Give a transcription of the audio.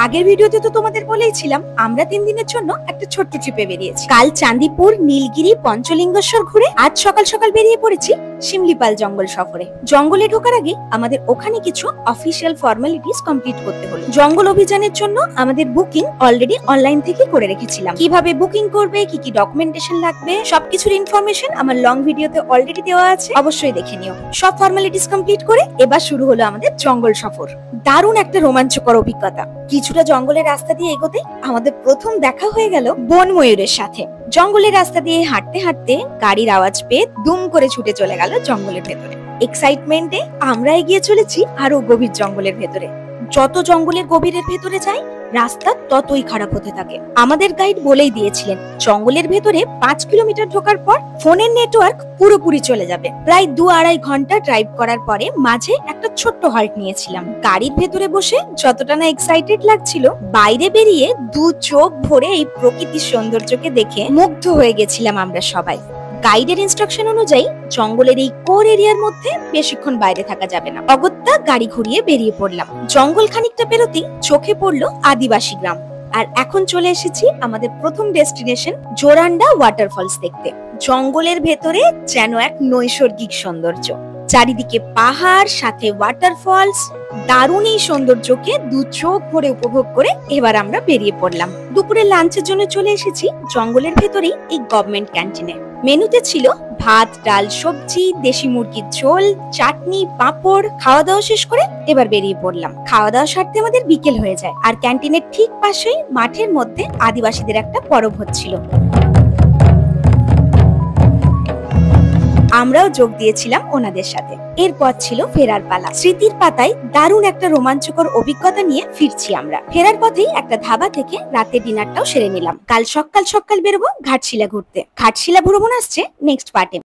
আগের ভিডিওতে তো তোমাদের বলেইছিলাম আমরা 3 দিনের জন্য একটা ছোট্ট ট্রিপে বেরিয়েছি। কাল চাঁদিপুর, নীলগিরি, পঞ্চলিঙ্গেশ্বর ঘুরে আজ সকাল সকাল বেরিয়ে পড়েছি শিমলিপাল জঙ্গল সফরে। জঙ্গলে ঢোকার আগে আমাদের ওখানে কিছু অফিসিয়াল ফর্মালিটিস কমপ্লিট করতে হলো। জঙ্গল অভিযানের জন্য আমাদের বুকিং অলরেডি অনলাইন থেকে করে রেখেছিলাম। কিভাবে বুকিং করবে, কি কি ডকুমেন্টেশন লাগবে, সবকিছুর ইনফরমেশন আমার লং ভিডিওতে অলরেডি দেওয়া আছে, অবশ্যই দেখে নিও। সব ফর্মালিটিস কমপ্লিট করে এবার শুরু হলো আমাদের জঙ্গল সফর। দারুণ একটা রোমাঞ্চকর অভিজ্ঞতা। কিছুটা জঙ্গলের রাস্তা দিয়ে এগোতে আমাদের প্রথম দেখা হয়ে গেল বন ময়ূরের সাথে। জঙ্গলের রাস্তা দিয়ে হাঁটতে হাঁটতে গাড়ির আওয়াজ পেয়ে দুম করে ছুটে চলে গেল জঙ্গলের ভেতরে। এক্সাইটমেন্টে আমরা এগিয়ে চলেছি আরো গভীর জঙ্গলের ভেতরে। যত জঙ্গলের গভীরের ভেতরে যাই রাস্তা ততই খারাপ হতে থাকে। আমাদের গাইড বলেই দিয়েছিলেন জঙ্গলের ভেতরে 5 কিলোমিটার ঢোকার পর ফোনের নেটওয়ার্ক পুরোপুরি চলে যাবে। প্রায় 2-2.5 ঘন্টা ড্রাইভ করার পরে মাঝে একটা ছোট্ট হল্ট নিয়েছিলাম। গাড়ির ভেতরে বসে যতটা না এক্সাইটেড লাগছিল, বাইরে বেরিয়ে দু চোখ ভরে এই প্রকৃতির সৌন্দর্যকে দেখে মুগ্ধ হয়ে গেছিলাম আমরা সবাই। গাইডের ইনস্ট্রাকশন অনুযায়ী জঙ্গলের এই কোর এরিয়ার মধ্যে বেশিক্ষণ বাইরে থাকা যাবে না। অগত্যা গাড়ি ঘুরিয়ে বেরিয়ে পড়লাম। জঙ্গল খানিকটা পেরোতেই চোখে পড়লো আদিবাসী গ্রাম। আর এখন চলে এসেছি আমাদের প্রথম ডেস্টিনেশন জোরান্ডা ওয়াটারফলস দেখতে। জঙ্গলের ভেতরে যেন এক নৈসর্গিক সৌন্দর্য, চারিদিকে পাহাড়, সাথে ওয়াটারফলস। দারুণ এই সৌন্দর্যকে দু চোখ ভরে উপভোগ করে এবার আমরা বেরিয়ে পড়লাম। দুপুরে লাঞ্চের জন্য চলে এসেছি জঙ্গলের ভেতরেই এই গভর্নমেন্ট ক্যান্টিনে। মেনুতে ছিল ভাত, ডাল, সবজি, দেশি মুরগির ঝোল, চাটনি, পাঁপড়। খাওয়া দাওয়া শেষ করে এবার বেরিয়ে পড়লাম। খাওয়া দাওয়া সারতে আমাদের বিকেল হয়ে যায়। আর ক্যান্টিনের ঠিক পাশেই মাঠের মধ্যে আদিবাসীদের একটা পরব হচ্ছিল। আমরাও যোগ দিয়েছিলাম ওনাদের সাথে। এরপর ছিল ফেরার পালা। স্মৃতির পাতায় দারুণ একটা রোমাঞ্চকর অভিজ্ঞতা নিয়ে ফিরছি আমরা। ফেরার পথেই একটা ধাবা থেকে রাতে ডিনারটাও সেরে নিলাম। কাল সকাল বেরোবো ঘাটশিলা ঘুরতে। ঘাটশিলা ভ্রমণ আসছে নেক্সট পার্টে।